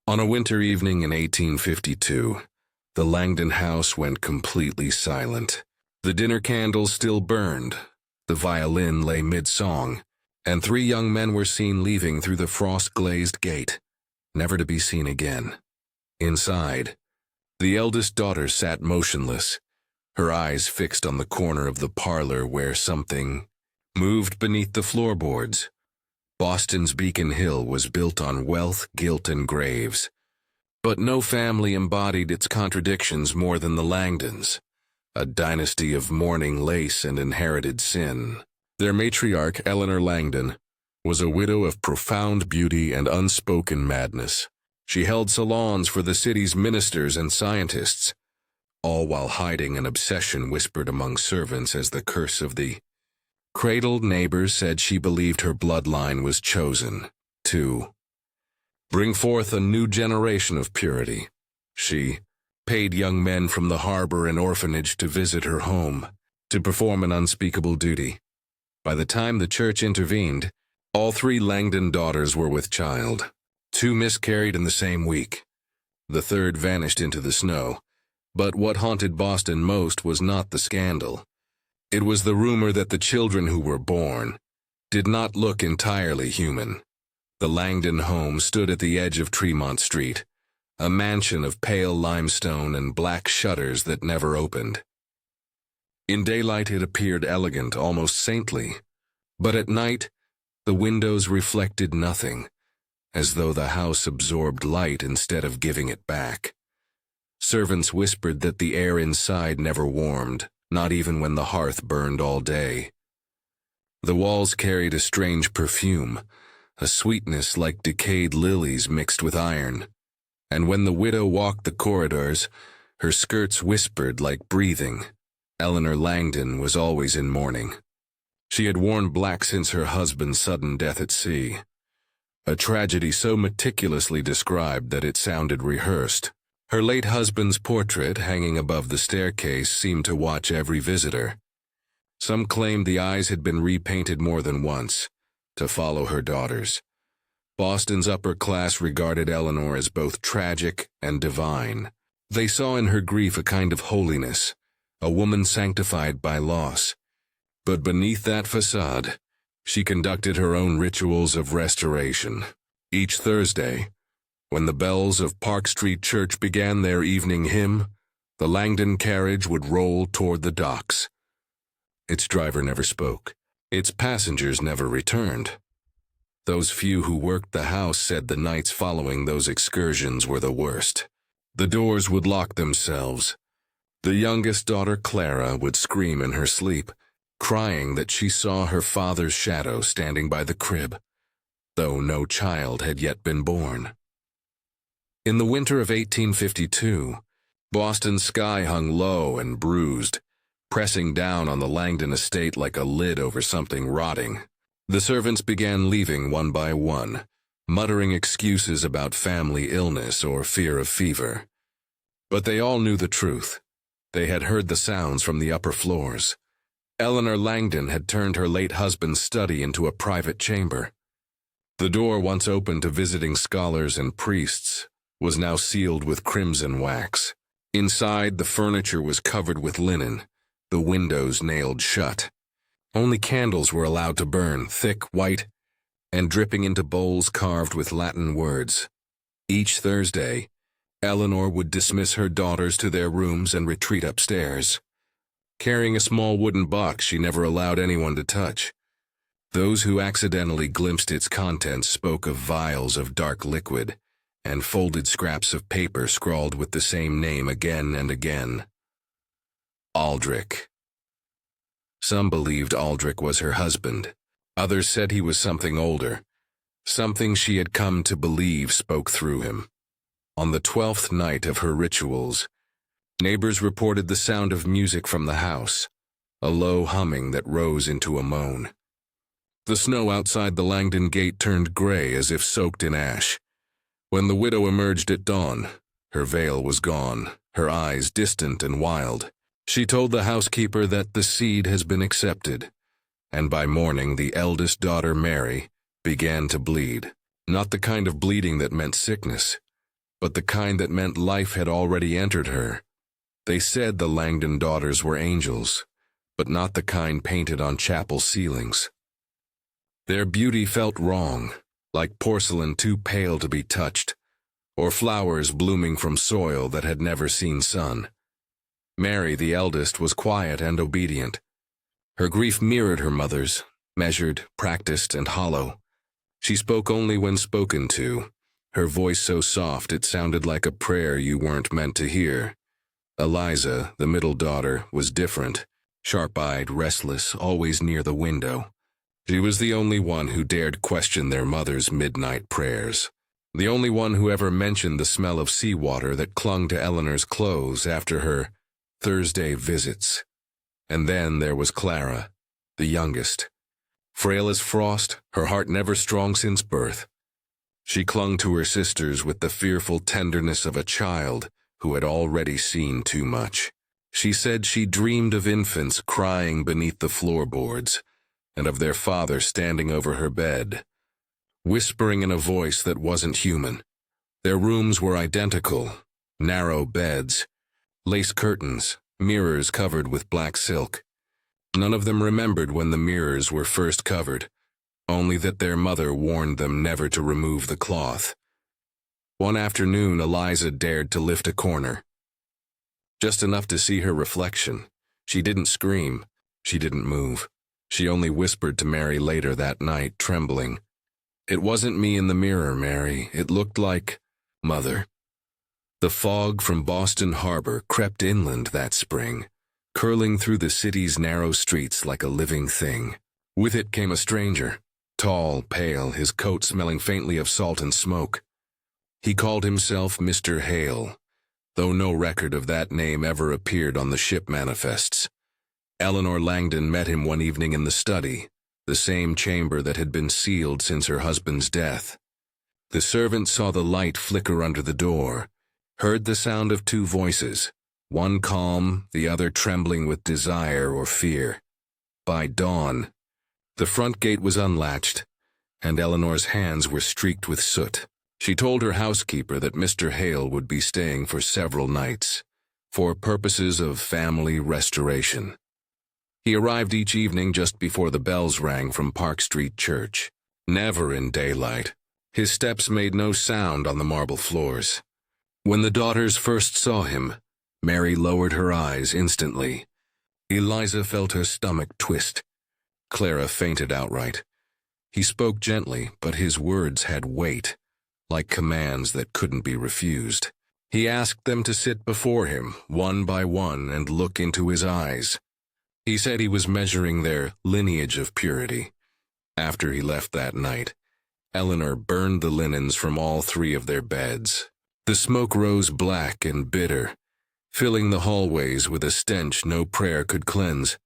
On a winter evening in 1852, the Langdon house went completely silent. The dinner candles still burned, the violin lay mid-song, and 3 young men were seen leaving through the frost-glazed gate, never to be seen again. Inside, the eldest daughter sat motionless, her eyes fixed on the corner of the parlor where something moved beneath the floorboards. Boston's Beacon Hill was built on wealth, guilt, and graves. But no family embodied its contradictions more than the Langdons, a dynasty of mourning lace and inherited sin. Their matriarch, Eleanor Langdon, was a widow of profound beauty and unspoken madness. She held salons for the city's ministers and scientists, all while hiding an obsession whispered among servants as the curse of the cradled neighbors said she believed her bloodline was chosen to bring forth a new generation of purity. She paid young men from the harbor and orphanage to visit her home, to perform an unspeakable duty. By the time the church intervened, all 3 Langdon daughters were with child. 2 miscarried in the same week. The 3rd vanished into the snow. But what haunted Boston most was not the scandal. It was the rumor that the children who were born did not look entirely human. The Langdon home stood at the edge of Tremont Street, a mansion of pale limestone and black shutters that never opened. In daylight it appeared elegant, almost saintly, but at night the windows reflected nothing, as though the house absorbed light instead of giving it back. Servants whispered that the air inside never warmed, not even when the hearth burned all day. The walls carried a strange perfume, a sweetness like decayed lilies mixed with iron, and when the widow walked the corridors, her skirts whispered like breathing. Eleanor Langdon was always in mourning. She had worn black since her husband's sudden death at sea, a tragedy so meticulously described that it sounded rehearsed. Her late husband's portrait, hanging above the staircase, seemed to watch every visitor. Some claimed the eyes had been repainted more than once, to follow her daughters. Boston's upper class regarded Eleanor as both tragic and divine. They saw in her grief a kind of holiness, a woman sanctified by loss. But beneath that facade, she conducted her own rituals of restoration. Each Thursday, when the bells of Park Street Church began their evening hymn, the Langdon carriage would roll toward the docks. Its driver never spoke. Its passengers never returned. Those few who worked the house said the nights following those excursions were the worst. The doors would lock themselves. The youngest daughter, Clara, would scream in her sleep, crying that she saw her father's shadow standing by the crib, though no child had yet been born. In the winter of 1852, Boston's sky hung low and bruised, pressing down on the Langdon estate like a lid over something rotting. The servants began leaving one by one, muttering excuses about family illness or fear of fever. But they all knew the truth. They had heard the sounds from the upper floors. Eleanor Langdon had turned her late husband's study into a private chamber. The door, once open to visiting scholars and priests, was now sealed with crimson wax. Inside, the furniture was covered with linen, the windows nailed shut. Only candles were allowed to burn, thick, white, and dripping into bowls carved with Latin words. Each Thursday, Eleanor would dismiss her daughters to their rooms and retreat upstairs. Carrying a small wooden box she never allowed anyone to touch. Those who accidentally glimpsed its contents spoke of vials of dark liquid and folded scraps of paper scrawled with the same name again and again. Aldrich. Some believed Aldrich was her husband. Others said he was something older. Something she had come to believe spoke through him. On the 12th night of her rituals, neighbors reported the sound of music from the house, a low humming that rose into a moan. The snow outside the Langdon gate turned gray as if soaked in ash. When the widow emerged at dawn, her veil was gone, her eyes distant and wild. She told the housekeeper that the seed has been accepted, and by morning the eldest daughter, Mary, began to bleed. Not the kind of bleeding that meant sickness, but the kind that meant life had already entered her. They said the Langdon daughters were angels, but not the kind painted on chapel ceilings. Their beauty felt wrong, like porcelain too pale to be touched, or flowers blooming from soil that had never seen sun. Mary, the eldest, was quiet and obedient. Her grief mirrored her mother's, measured, practiced, and hollow. She spoke only when spoken to, her voice so soft it sounded like a prayer you weren't meant to hear. Eliza, the middle daughter, was different, sharp-eyed, restless, always near the window. She was the only one who dared question their mother's midnight prayers. The only one who ever mentioned the smell of seawater that clung to Eleanor's clothes after her Thursday visits. And then there was Clara, the youngest. Frail as frost, her heart never strong since birth. She clung to her sisters with the fearful tenderness of a child who had already seen too much. She said she dreamed of infants crying beneath the floorboards, and of their father standing over her bed, whispering in a voice that wasn't human. Their rooms were identical, narrow beds, lace curtains, mirrors covered with black silk. None of them remembered when the mirrors were first covered, only that their mother warned them never to remove the cloth. One afternoon, Eliza dared to lift a corner. Just enough to see her reflection. She didn't scream. She didn't move. She only whispered to Mary later that night, trembling. "It wasn't me in the mirror, Mary. It looked like Mother." The fog from Boston Harbor crept inland that spring, curling through the city's narrow streets like a living thing. With it came a stranger, tall, pale, his coat smelling faintly of salt and smoke. He called himself Mr. Hale, though no record of that name ever appeared on the ship manifests. Eleanor Langdon met him one evening in the study, the same chamber that had been sealed since her husband's death. The servant saw the light flicker under the door, heard the sound of two voices, one calm, the other trembling with desire or fear. By dawn, the front gate was unlatched, and Eleanor's hands were streaked with soot. She told her housekeeper that Mr. Hale would be staying for several nights, for purposes of family restoration. He arrived each evening just before the bells rang from Park Street Church. Never in daylight. His steps made no sound on the marble floors. When the daughters first saw him, Mary lowered her eyes instantly. Eliza felt her stomach twist. Clara fainted outright. He spoke gently, but his words had weight, like commands that couldn't be refused. He asked them to sit before him, one by one, and look into his eyes. He said he was measuring their lineage of purity. After he left that night, Eleanor burned the linens from all three of their beds. The smoke rose black and bitter, filling the hallways with a stench no prayer could cleanse.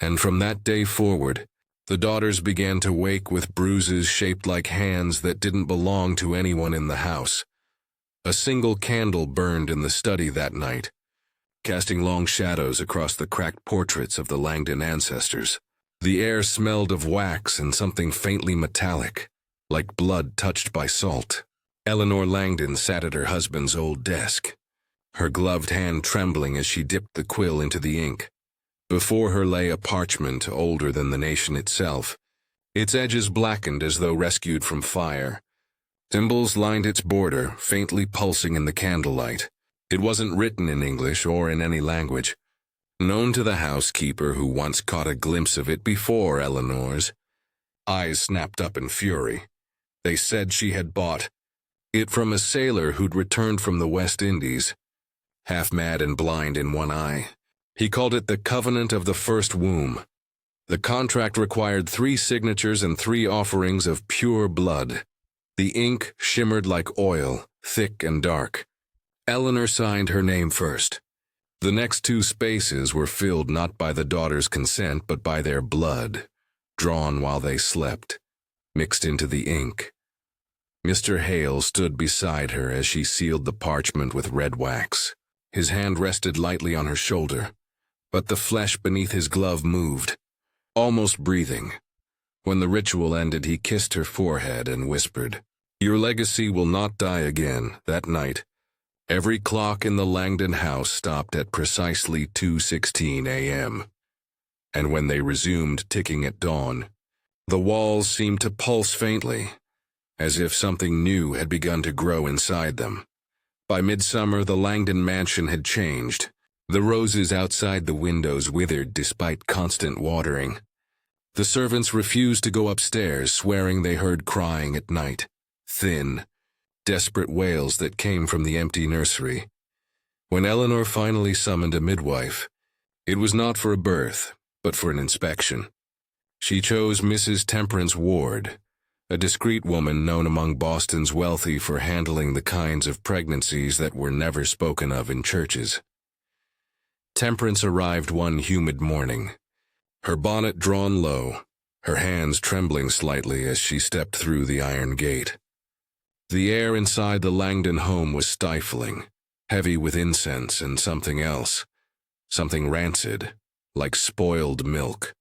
And from that day forward, the daughters began to wake with bruises shaped like hands that didn't belong to anyone in the house. A single candle burned in the study that night, casting long shadows across the cracked portraits of the Langdon ancestors. The air smelled of wax and something faintly metallic, like blood touched by salt. Eleanor Langdon sat at her husband's old desk, her gloved hand trembling as she dipped the quill into the ink. Before her lay a parchment older than the nation itself, its edges blackened as though rescued from fire. Symbols lined its border, faintly pulsing in the candlelight. It wasn't written in English or in any language. Known to the housekeeper who once caught a glimpse of it before Eleanor's, eyes snapped up in fury. They said she had bought it from a sailor who'd returned from the West Indies, half mad and blind in one eye. He called it the Covenant of the First Womb. The contract required 3 signatures and 3 offerings of pure blood. The ink shimmered like oil, thick and dark. Eleanor signed her name first. The next 2 spaces were filled not by the daughters' consent but by their blood, drawn while they slept, mixed into the ink. Mr. Hale stood beside her as she sealed the parchment with red wax. His hand rested lightly on her shoulder, but the flesh beneath his glove moved, almost breathing. When the ritual ended, he kissed her forehead and whispered, "Your legacy will not die again." That night, Every clock in the Langdon house stopped at precisely 2:16 a.m., and when they resumed ticking at dawn, the walls seemed to pulse faintly, as if something new had begun to grow inside them. By midsummer, the Langdon mansion had changed. The roses outside the windows withered despite constant watering. The servants refused to go upstairs, swearing they heard crying at night, thin, desperate wails that came from the empty nursery. When Eleanor finally summoned a midwife, it was not for a birth, but for an inspection. She chose Mrs. Temperance Ward, a discreet woman known among Boston's wealthy for handling the kinds of pregnancies that were never spoken of in churches. Temperance arrived one humid morning, her bonnet drawn low, her hands trembling slightly as she stepped through the iron gate. The air inside the Langdon home was stifling, heavy with incense and something else, something rancid, like spoiled milk.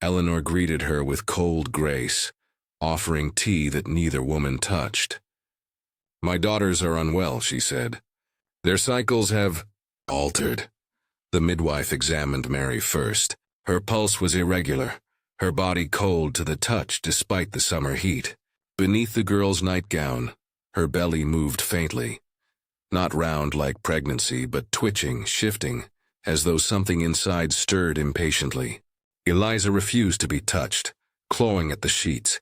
Eleanor greeted her with cold grace, offering tea that neither woman touched. "My daughters are unwell," she said. "Their cycles have altered." The midwife examined Mary first. Her pulse was irregular, her body cold to the touch despite the summer heat. Beneath the girl's nightgown, her belly moved faintly, not round like pregnancy, but twitching, shifting, as though something inside stirred impatiently. Eliza refused to be touched, clawing at the sheets,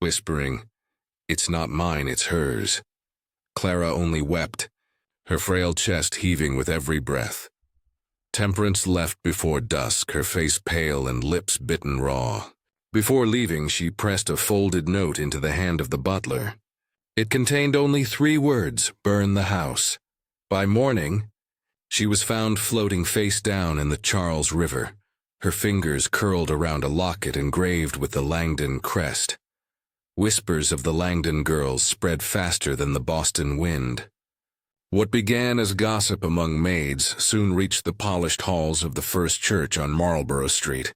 whispering, "It's not mine, it's hers." Clara only wept, her frail chest heaving with every breath. Temperance left before dusk, her face pale and lips bitten raw. Before leaving, she pressed a folded note into the hand of the butler. It contained only 3 words: "Burn the house." By morning, she was found floating face down in the Charles River, her fingers curled around a locket engraved with the Langdon crest. Whispers of the Langdon girls spread faster than the Boston wind. What began as gossip among maids soon reached the polished halls of the First Church on Marlborough Street.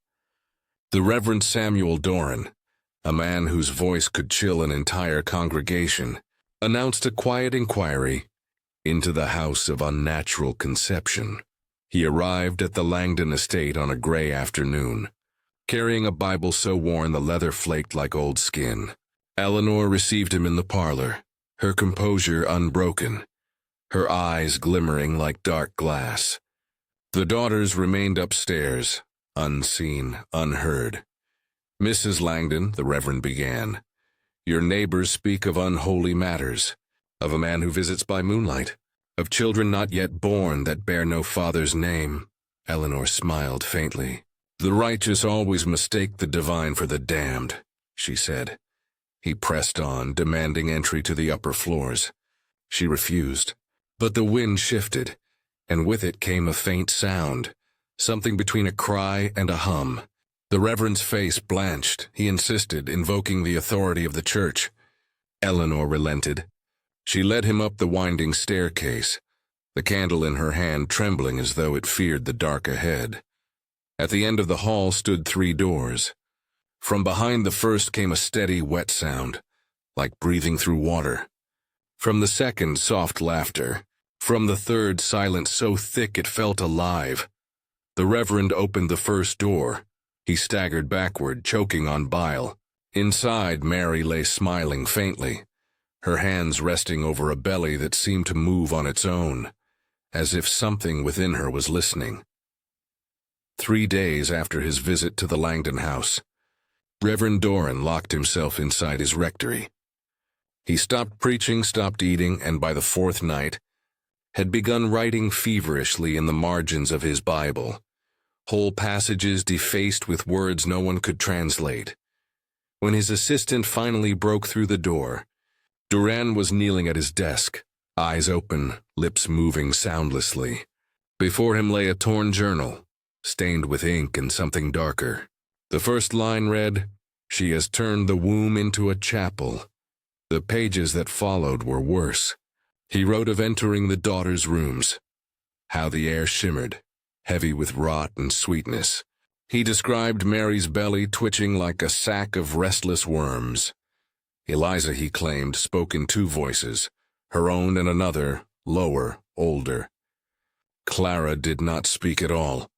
The Reverend Samuel Doran, a man whose voice could chill an entire congregation, announced a quiet inquiry into the house of unnatural conception. He arrived at the Langdon estate on a gray afternoon, carrying a Bible so worn the leather flaked like old skin. Eleanor received him in the parlor, her composure unbroken, her eyes glimmering like dark glass. The daughters remained upstairs, unseen, unheard. "Mrs. Langdon," the Reverend began, "your neighbors speak of unholy matters, of a man who visits by moonlight, of children not yet born that bear no father's name." Eleanor smiled faintly. "The righteous always mistake the divine for the damned," she said. He pressed on, demanding entry to the upper floors. She refused, but the wind shifted, and with it came a faint sound, something between a cry and a hum. The Reverend's face blanched. He insisted, invoking the authority of the church. Eleanor relented. She led him up the winding staircase, the candle in her hand trembling as though it feared the dark ahead. At the end of the hall stood 3 doors. From behind the first came a steady, wet sound, like breathing through water. From the second, soft laughter. From the third, silence so thick it felt alive. The Reverend opened the first door. He staggered backward, choking on bile. Inside, Mary lay smiling faintly, her hands resting over a belly that seemed to move on its own, as if something within her was listening. 3 days after his visit to the Langdon house, Reverend Doran locked himself inside his rectory. He stopped preaching, stopped eating, and by the 4th night, had begun writing feverishly in the margins of his Bible, whole passages defaced with words no one could translate. When his assistant finally broke through the door, Doran was kneeling at his desk, eyes open, lips moving soundlessly. Before him lay a torn journal, stained with ink and something darker. The first line read, "She has turned the womb into a chapel." The pages that followed were worse. He wrote of entering the daughters' rooms, how the air shimmered, heavy with rot and sweetness. He described Mary's belly twitching like a sack of restless worms. Eliza, he claimed, spoke in 2 voices, her own and another, lower, older. Clara did not speak at all,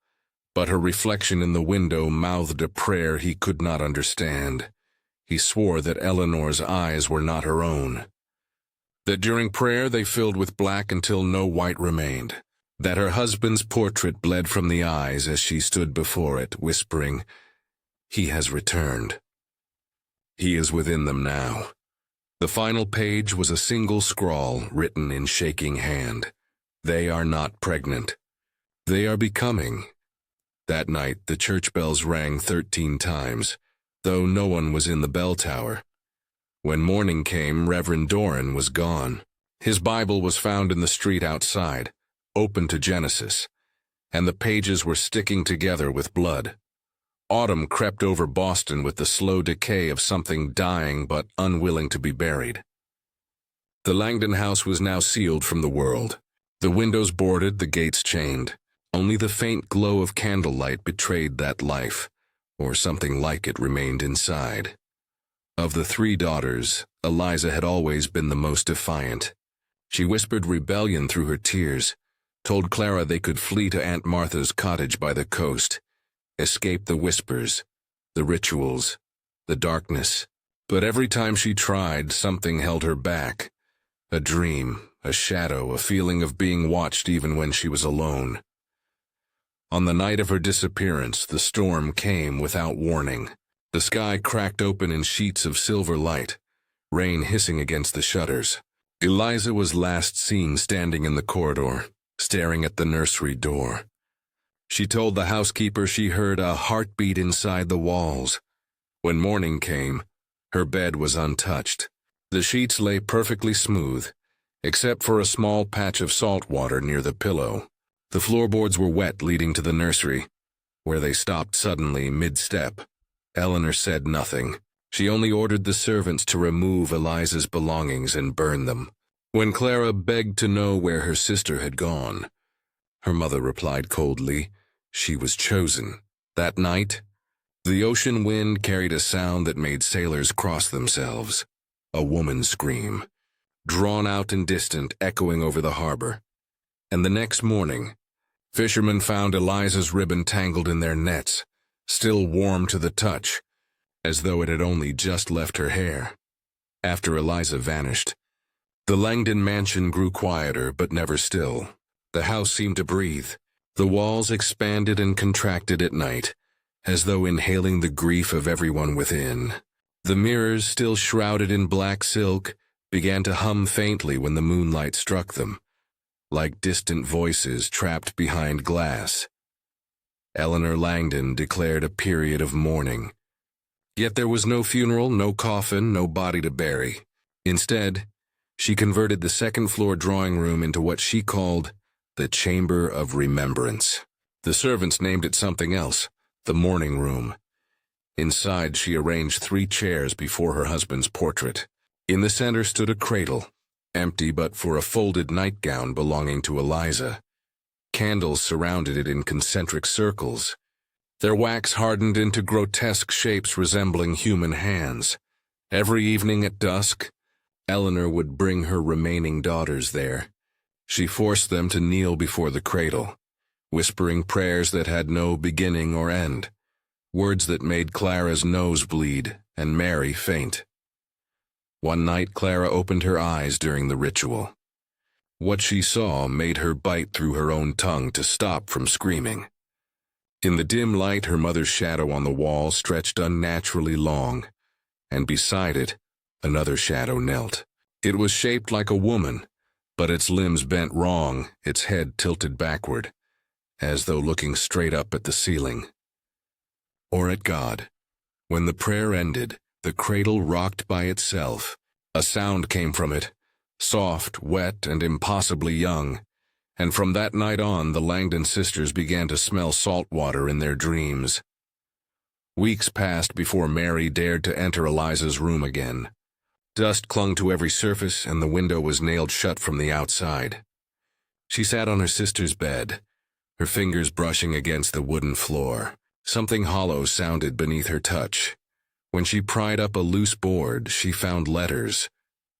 but her reflection in the window mouthed a prayer he could not understand. He swore that Eleanor's eyes were not her own, that during prayer they filled with black until no white remained, that her husband's portrait bled from the eyes as she stood before it, whispering, "He has returned. He is within them now." The final page was a single scrawl written in shaking hand. "They are not pregnant. They are becoming." That night the church bells rang 13 times, though no one was in the bell tower. When morning came, Reverend Doran was gone. His Bible was found in the street outside, open to Genesis, and the pages were sticking together with blood. Autumn crept over Boston with the slow decay of something dying but unwilling to be buried. The Langdon house was now sealed from the world. The windows boarded, the gates chained. Only the faint glow of candlelight betrayed that life, or something like it, remained inside. Of the 3 daughters, Eliza had always been the most defiant. She whispered rebellion through her tears, told Clara they could flee to Aunt Martha's cottage by the coast, escape the whispers, the rituals, the darkness. But every time she tried, something held her back. A dream, a shadow, a feeling of being watched even when she was alone. On the night of her disappearance, the storm came without warning. The sky cracked open in sheets of silver light, rain hissing against the shutters. Eliza was last seen standing in the corridor, staring at the nursery door. She told the housekeeper she heard a heartbeat inside the walls. When morning came, her bed was untouched. The sheets lay perfectly smooth, except for a small patch of salt water near the pillow. The floorboards were wet leading to the nursery, where they stopped suddenly mid-step. Eleanor said nothing. She only ordered the servants to remove Eliza's belongings and burn them. When Clara begged to know where her sister had gone, her mother replied coldly, she was chosen. That night, the ocean wind carried a sound that made sailors cross themselves. A woman's scream, drawn out and distant, echoing over the harbor. And the next morning, fishermen found Eliza's ribbon tangled in their nets, still warm to the touch, as though it had only just left her hair. After Eliza vanished, the Langdon mansion grew quieter but never still. The house seemed to breathe. The walls expanded and contracted at night, as though inhaling the grief of everyone within. The mirrors, still shrouded in black silk, began to hum faintly when the moonlight struck them, like distant voices trapped behind glass. Eleanor Langdon declared a period of mourning. Yet there was no funeral, no coffin, no body to bury. Instead, she converted the second-floor drawing room into what she called the Chamber of Remembrance. The servants named it something else, the Mourning Room. Inside, she arranged 3 chairs before her husband's portrait. In the center stood a cradle, empty but for a folded nightgown belonging to Eliza. Candles surrounded it in concentric circles, their wax hardened into grotesque shapes resembling human hands. Every evening at dusk, Eleanor would bring her remaining daughters there. She forced them to kneel before the cradle, whispering prayers that had no beginning or end, words that made Clara's nose bleed and Mary faint. One night Clara opened her eyes during the ritual. What she saw made her bite through her own tongue to stop from screaming. In the dim light, her mother's shadow on the wall stretched unnaturally long, and beside it, another shadow knelt. It was shaped like a woman, but its limbs bent wrong, its head tilted backward, as though looking straight up at the ceiling. Or at God. When the prayer ended, the cradle rocked by itself. A sound came from it, soft, wet, and impossibly young, and from that night on the Langdon sisters began to smell salt water in their dreams. Weeks passed before Mary dared to enter Eliza's room again. Dust clung to every surface, and the window was nailed shut from the outside. She sat on her sister's bed, her fingers brushing against the wooden floor. Something hollow sounded beneath her touch. When she pried up a loose board, she found letters,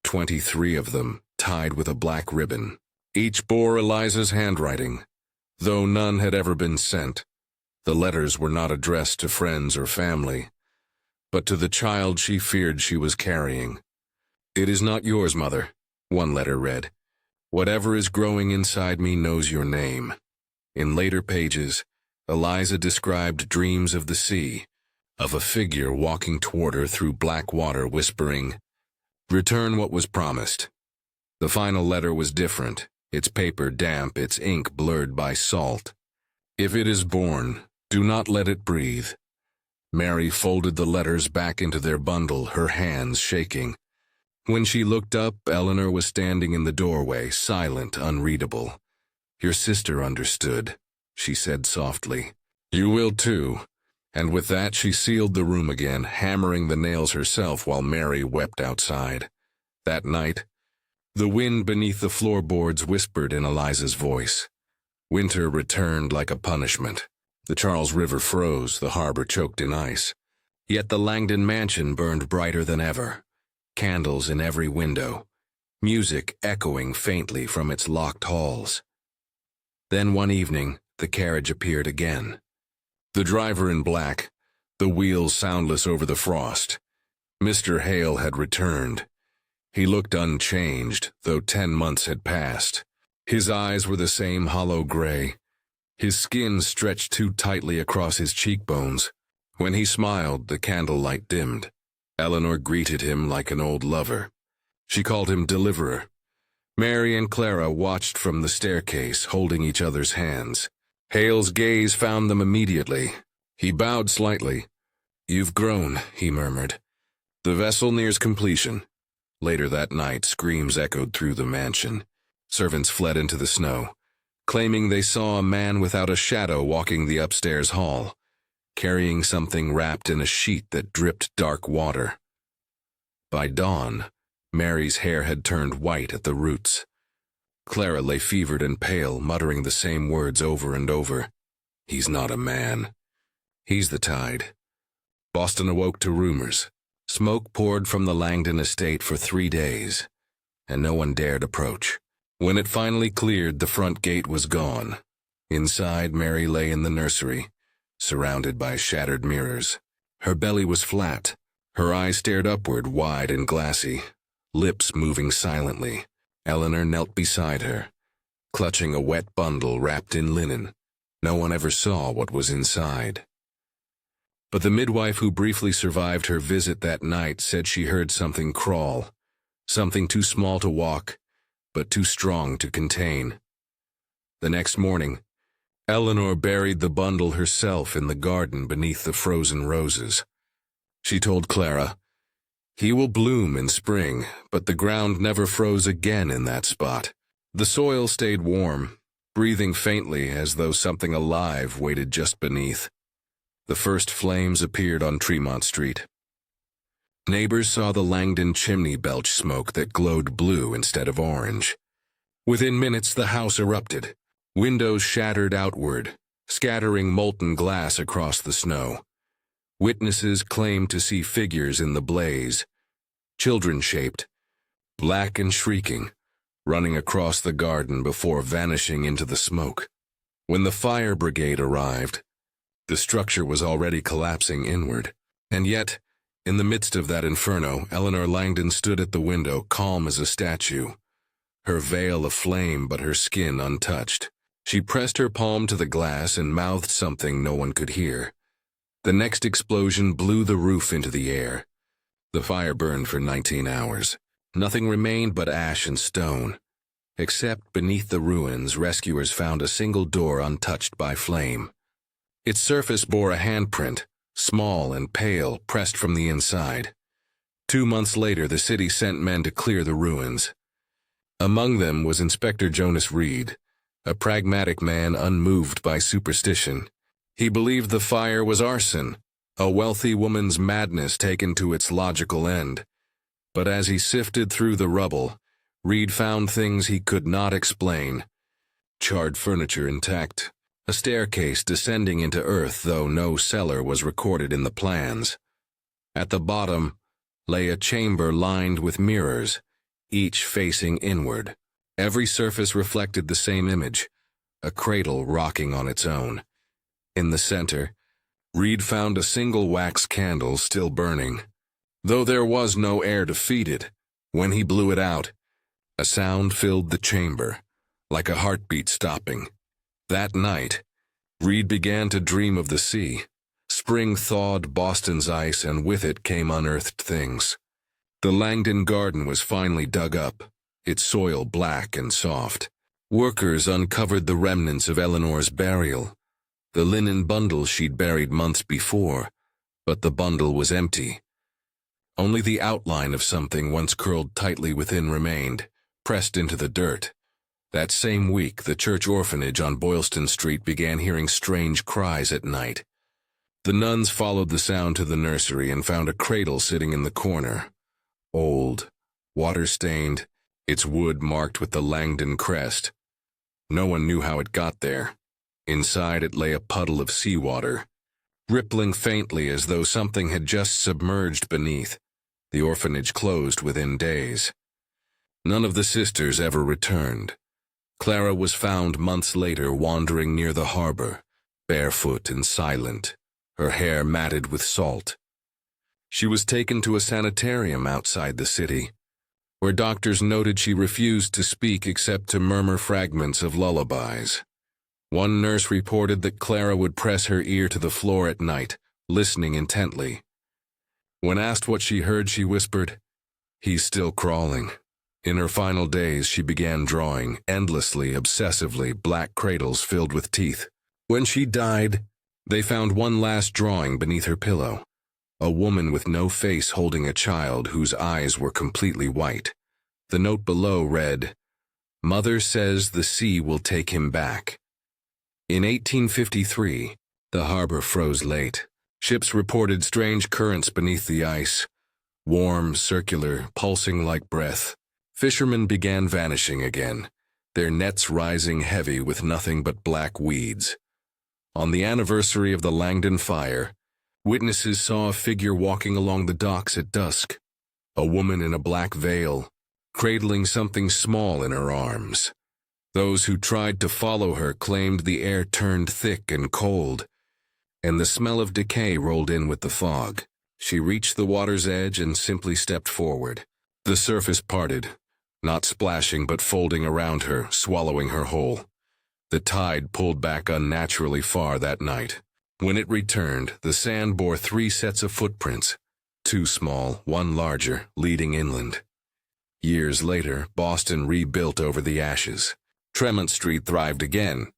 23 of them, tied with a black ribbon. Each bore Eliza's handwriting, though none had ever been sent. The letters were not addressed to friends or family, but to the child she feared she was carrying. "It is not yours, Mother," one letter read. "Whatever is growing inside me knows your name." In later pages, Eliza described dreams of the sea, of a figure walking toward her through black water whispering, "Return what was promised." The final letter was different, its paper damp, its ink blurred by salt. "If it is born, do not let it breathe." Mary folded the letters back into their bundle, her hands shaking. When she looked up, Eleanor was standing in the doorway, silent, unreadable. "Your sister understood," she said softly. "You will too." And with that she sealed the room again, hammering the nails herself while Mary wept outside. That night, the wind beneath the floorboards whispered in Eliza's voice. Winter returned like a punishment. The Charles River froze, the harbor choked in ice. Yet the Langdon mansion burned brighter than ever. Candles in every window, music echoing faintly from its locked halls. Then one evening, the carriage appeared again. The driver in black, the wheels soundless over the frost. Mr. Hale had returned. He looked unchanged, though 10 months had passed. His eyes were the same hollow gray. His skin stretched too tightly across his cheekbones. When he smiled, the candlelight dimmed. Eleanor greeted him like an old lover. She called him Deliverer. Mary and Clara watched from the staircase, holding each other's hands. Hale's gaze found them immediately. He bowed slightly. "You've grown," he murmured. "The vessel nears completion." Later that night, screams echoed through the mansion. Servants fled into the snow, claiming they saw a man without a shadow walking the upstairs hall, carrying something wrapped in a sheet that dripped dark water. By dawn, Mary's hair had turned white at the roots. Clara lay fevered and pale, muttering the same words over and over. "He's not a man. He's the tide." Boston awoke to rumors. Smoke poured from the Langdon estate for 3 days, and no one dared approach. When it finally cleared, the front gate was gone. Inside, Mary lay in the nursery, surrounded by shattered mirrors. Her belly was flat. Her eyes stared upward, wide and glassy, lips moving silently. Eleanor knelt beside her, clutching a wet bundle wrapped in linen. No one ever saw what was inside. But the midwife who briefly survived her visit that night said she heard something crawl, something too small to walk, but too strong to contain. The next morning, Eleanor buried the bundle herself in the garden beneath the frozen roses. She told Clara, "He will bloom in spring, but the ground never froze again in that spot." The soil stayed warm, breathing faintly as though something alive waited just beneath. The first flames appeared on Tremont Street. Neighbors saw the Langdon chimney belch smoke that glowed blue instead of orange. Within minutes, the house erupted. Windows shattered outward, scattering molten glass across the snow. Witnesses claimed to see figures in the blaze, children-shaped, black and shrieking, running across the garden before vanishing into the smoke. When the fire brigade arrived, the structure was already collapsing inward. And yet, in the midst of that inferno, Eleanor Langdon stood at the window, calm as a statue, her veil aflame but her skin untouched. She pressed her palm to the glass and mouthed something no one could hear. The next explosion blew the roof into the air. The fire burned for 19 hours. Nothing remained but ash and stone. Except beneath the ruins, rescuers found a single door untouched by flame. Its surface bore a handprint, small and pale, pressed from the inside. 2 months later, the city sent men to clear the ruins. Among them was Inspector Jonas Reed, a pragmatic man unmoved by superstition. He believed the fire was arson, a wealthy woman's madness taken to its logical end. But as he sifted through the rubble, Reed found things he could not explain. Charred furniture intact, a staircase descending into earth, though no cellar was recorded in the plans. At the bottom lay a chamber lined with mirrors, each facing inward. Every surface reflected the same image, a cradle rocking on its own. In the center, Reed found a single wax candle still burning. Though there was no air to feed it, when he blew it out, a sound filled the chamber, like a heartbeat stopping. That night, Reed began to dream of the sea. Spring thawed Boston's ice, and with it came unearthed things. The Langdon garden was finally dug up, its soil black and soft. Workers uncovered the remnants of Eleanor's burial, the linen bundle she'd buried months before, but the bundle was empty. Only the outline of something once curled tightly within remained, pressed into the dirt. That same week, the church orphanage on Boylston Street began hearing strange cries at night. The nuns followed the sound to the nursery and found a cradle sitting in the corner. Old, water-stained, its wood marked with the Langdon crest. No one knew how it got there. Inside it lay a puddle of seawater, rippling faintly as though something had just submerged beneath. The orphanage closed within days. None of the sisters ever returned. Clara was found months later wandering near the harbor, barefoot and silent, her hair matted with salt. She was taken to a sanitarium outside the city, where doctors noted she refused to speak except to murmur fragments of lullabies. One nurse reported that Clara would press her ear to the floor at night, listening intently. When asked what she heard, she whispered, "He's still crawling." In her final days, she began drawing, endlessly, obsessively, black cradles filled with teeth. When she died, they found one last drawing beneath her pillow. A woman with no face holding a child whose eyes were completely white. The note below read, "Mother says the sea will take him back." In 1853, the harbor froze late. Ships reported strange currents beneath the ice, warm, circular, pulsing like breath. Fishermen began vanishing again, their nets rising heavy with nothing but black weeds. On the anniversary of the Langdon fire, witnesses saw a figure walking along the docks at dusk, a woman in a black veil, cradling something small in her arms. Those who tried to follow her claimed the air turned thick and cold, and the smell of decay rolled in with the fog. She reached the water's edge and simply stepped forward. The surface parted, not splashing but folding around her, swallowing her whole. The tide pulled back unnaturally far that night. When it returned, the sand bore 3 sets of footprints, 2 small, 1 larger, leading inland. Years later, Boston rebuilt over the ashes. Tremont Street thrived again.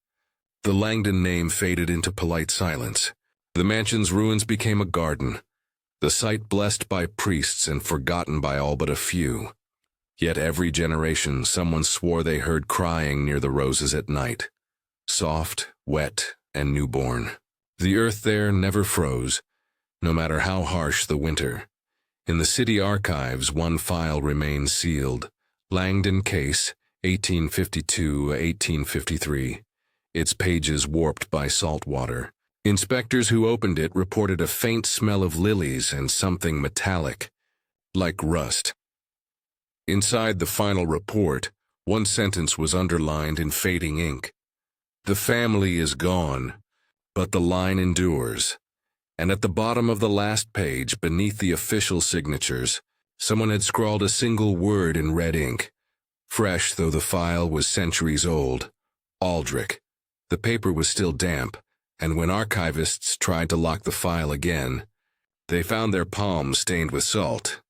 The Langdon name faded into polite silence. The mansion's ruins became a garden, the site blessed by priests and forgotten by all but a few. Yet every generation someone swore they heard crying near the roses at night, soft, wet, and newborn. The earth there never froze, no matter how harsh the winter. In the city archives, one file remains sealed, Langdon Case, 1852-1853, its pages warped by salt water. Inspectors who opened it reported a faint smell of lilies and something metallic, like rust. Inside the final report, one sentence was underlined in fading ink. "The family is gone, but the line endures." And at the bottom of the last page, beneath the official signatures, someone had scrawled a single word in red ink. Fresh though the file was centuries old, Aldrich. The paper was still damp, and when archivists tried to lock the file again, they found their palms stained with salt.